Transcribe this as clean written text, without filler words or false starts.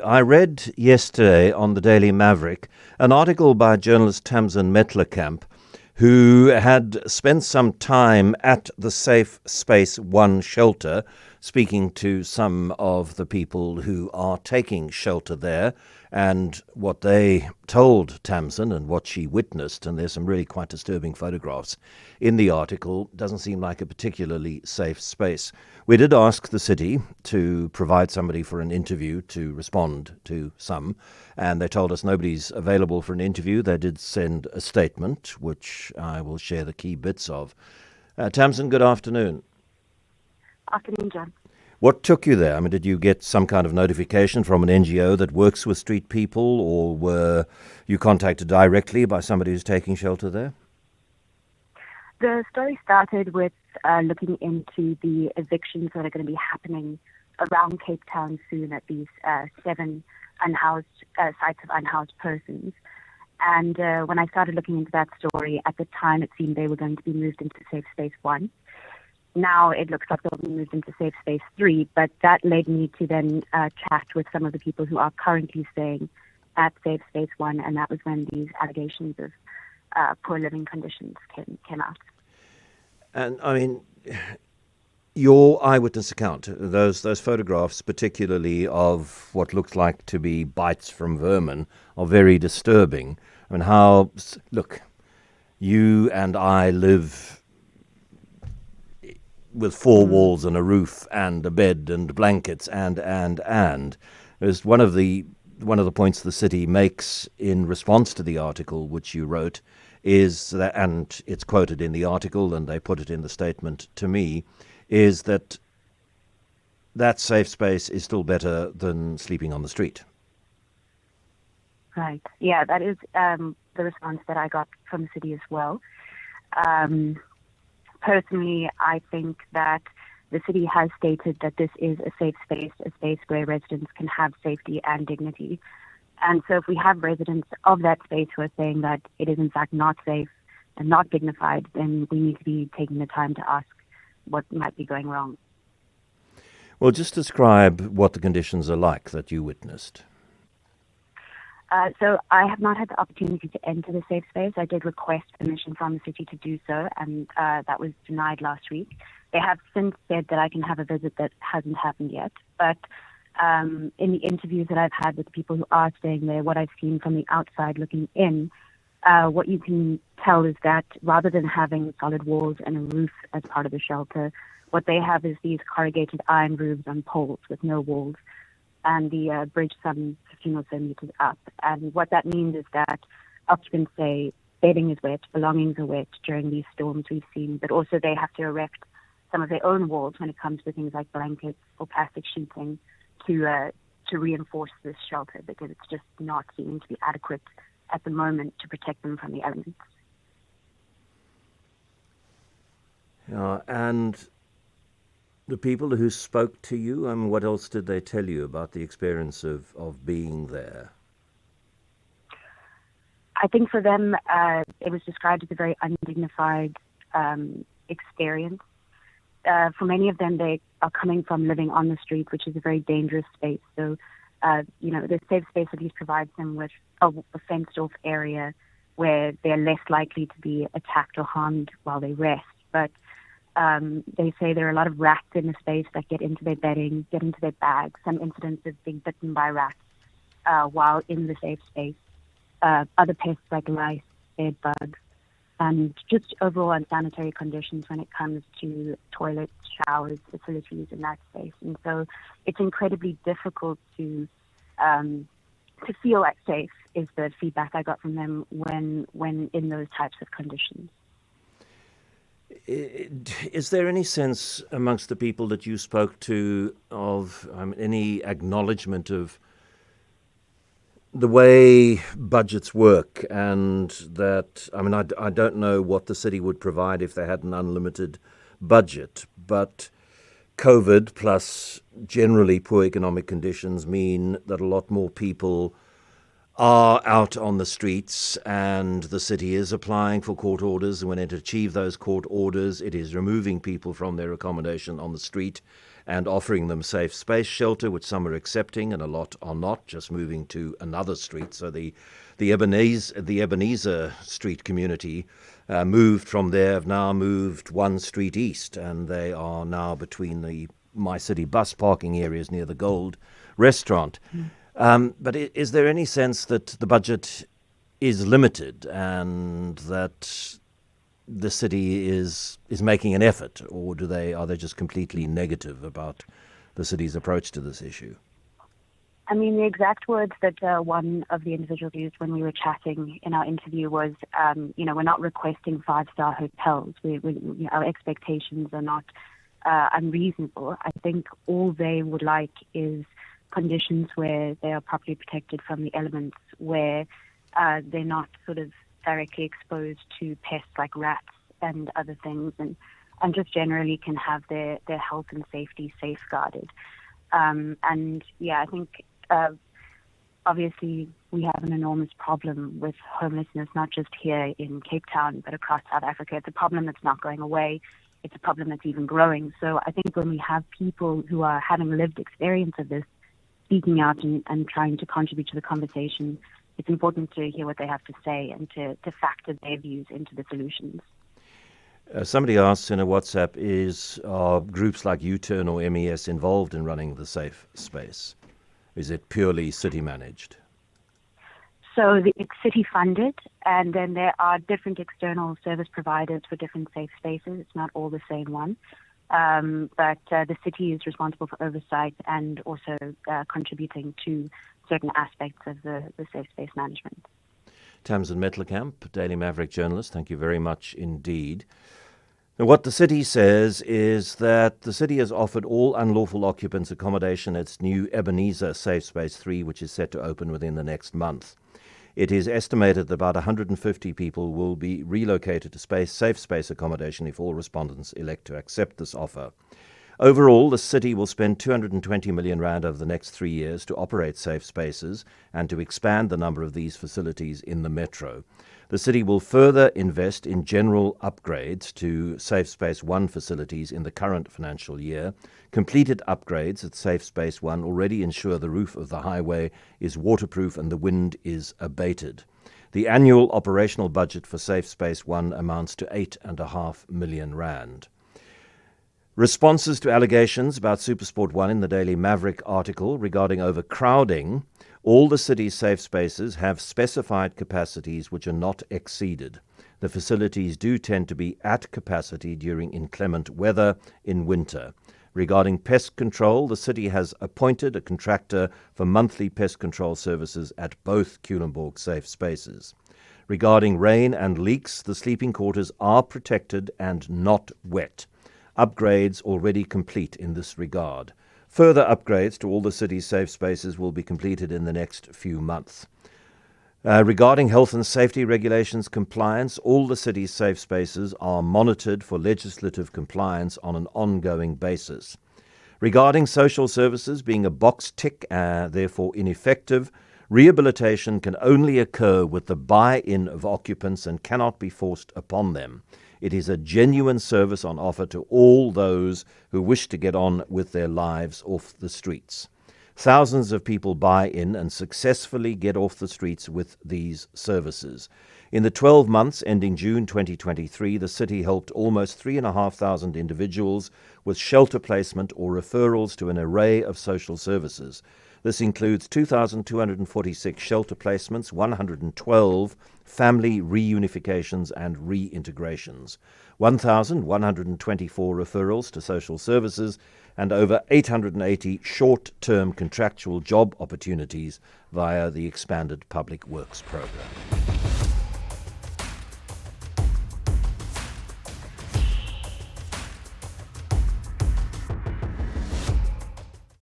I read yesterday on the Daily Maverick an article by journalist Tamsin Metelerkamp, who had spent some time at the Safe Space One shelter, speaking to some of the people who are taking shelter there and what they told Tamsin and what she witnessed. And there's some really quite disturbing photographs in the article. Doesn't seem like a particularly safe space. We did ask the city to provide somebody for an interview to respond to some, and they told us nobody's available for an interview. They did send a statement, which I will share the key bits of. Tamsin, good afternoon. Afternoon, John. What took you there? I mean, did you get some kind of notification from an NGO that works with street people, or were you contacted directly by somebody who's taking shelter there? The story started with looking into the evictions that are going to be happening around Cape Town soon at these 7 unhoused sites of unhoused persons. And when I started looking into that story, at the time it seemed they were going to be moved into Safe Space 1. Now it looks like they'll be moved into Safe Space 3, but that led me to then chat with some of the people who are currently staying at Safe Space 1, and that was when these allegations of poor living conditions came out. And I mean, your eyewitness account, those photographs, particularly of what looks like to be bites from vermin, are very disturbing. I mean, look, you and I live with 4 walls and a roof and a bed and blankets and. There's one of the points the city makes in response to the article which you wrote is that, and it's quoted in the article and they put it in the statement to me, is that safe space is still better than sleeping on the street. Right. Yeah, that is the response that I got from the city as well. Personally, I think that the city has stated that this is a safe space, a space where residents can have safety and dignity. And so if we have residents of that space who are saying that it is in fact not safe and not dignified, then we need to be taking the time to ask what might be going wrong. Well, just describe what the conditions are like that you witnessed. So I have not had the opportunity to enter the safe space. I did request permission from the city to do so, and that was denied last week. They have since said that I can have a visit. That hasn't happened yet. But in the interviews that I've had with the people who are staying there, what I've seen from the outside looking in, what you can tell is that rather than having solid walls and a roof as part of the shelter, what they have is these corrugated iron roofs on poles with no walls, and the bridge some 15 or so meters up. And what that means is that occupants say bedding is wet, belongings are wet during these storms we've seen, but also they have to erect some of their own walls when it comes to things like blankets or plastic sheeting to reinforce this shelter, because it's just not seeming to be adequate at the moment to protect them from the elements. And the people who spoke to you, what else did they tell you about the experience of being there? I think for them, it was described as a very undignified experience. For many of them, they are coming from living on the street, which is a very dangerous space. So, the safe space at least provides them with a fenced-off area where they're less likely to be attacked or harmed while they rest. But they say there are a lot of rats in the space that get into their bedding, get into their bags. Some incidents of being bitten by rats while in the safe space. Other pests like lice, bed bugs, and just overall unsanitary conditions when it comes to toilets, showers, facilities in that space. And so it's incredibly difficult to feel like safe, is the feedback I got from them when in those types of conditions. Is there any sense amongst the people that you spoke to of any acknowledgement of the way budgets work, and that, I don't know what the city would provide if they had an unlimited budget, but COVID plus generally poor economic conditions mean that a lot more people are out on the streets, and the city is applying for court orders, and when it achieves those court orders, it is removing people from their accommodation on the street and offering them safe space shelter, which some are accepting and a lot are not, just moving to another street. So the Ebenezer Street community moved from there, have now moved one street east, and they are now between the My City bus parking areas near the Gold restaurant. But is there any sense that the budget is limited and that the city is making an effort, or are they just completely negative about the city's approach to this issue? I mean, the exact words that one of the individuals used when we were chatting in our interview was, we're not requesting 5-star hotels. Our expectations are not unreasonable. I think all they would like is conditions where they are properly protected from the elements, where they're not sort of directly exposed to pests like rats and other things, and just generally can have their health and safety safeguarded. I think obviously we have an enormous problem with homelessness, not just here in Cape Town, but across South Africa. It's a problem that's not going away. It's a problem that's even growing. So I think when we have people who are having lived experience of this speaking out and trying to contribute to the conversation, it's important to hear what they have to say and to factor their views into the solutions. Somebody asks in a WhatsApp, are groups like U-Turn or MES involved in running the safe space? Is it purely city managed? So it's city funded, and then there are different external service providers for different safe spaces. It's not all the same one. But the city is responsible for oversight and also contributing to certain aspects of the safe space management. Tamsin Metelerkamp, Daily Maverick journalist, thank you very much indeed. Now, what the city says is that the city has offered all unlawful occupants accommodation at its new Ebenezer Safe Space 3, which is set to open within the next month. It is estimated that about 150 people will be relocated to safe space accommodation if all respondents elect to accept this offer. Overall, the city will spend 220 million rand over the next 3 years to operate safe spaces and to expand the number of these facilities in the metro. The city will further invest in general upgrades to Safe Space 1 facilities in the current financial year. Completed upgrades at Safe Space 1 already ensure the roof of the highway is waterproof and the wind is abated. The annual operational budget for Safe Space 1 amounts to 8.5 million rand. Responses to allegations about Supersport 1 in the Daily Maverick article regarding overcrowding. All the city's safe spaces have specified capacities which are not exceeded. The facilities do tend to be at capacity during inclement weather in winter. Regarding pest control, the city has appointed a contractor for monthly pest control services at both Culemborg safe spaces. Regarding rain and leaks, the sleeping quarters are protected and not wet. Upgrades already complete in this regard. Further upgrades to all the city's safe spaces will be completed in the next few months. Regarding health and safety regulations compliance, all the city's safe spaces are monitored for legislative compliance on an ongoing basis. Regarding social services being a box tick, therefore ineffective, rehabilitation can only occur with the buy-in of occupants and cannot be forced upon them. It is a genuine service on offer to all those who wish to get on with their lives off the streets. Thousands of people buy in and successfully get off the streets with these services. In the 12 months ending June 2023, the city helped almost 3,500 individuals with shelter placement or referrals to an array of social services. This includes 2,246 shelter placements, 112 family reunifications and reintegrations, 1,124 referrals to social services, and over 880 short-term contractual job opportunities via the expanded public works program.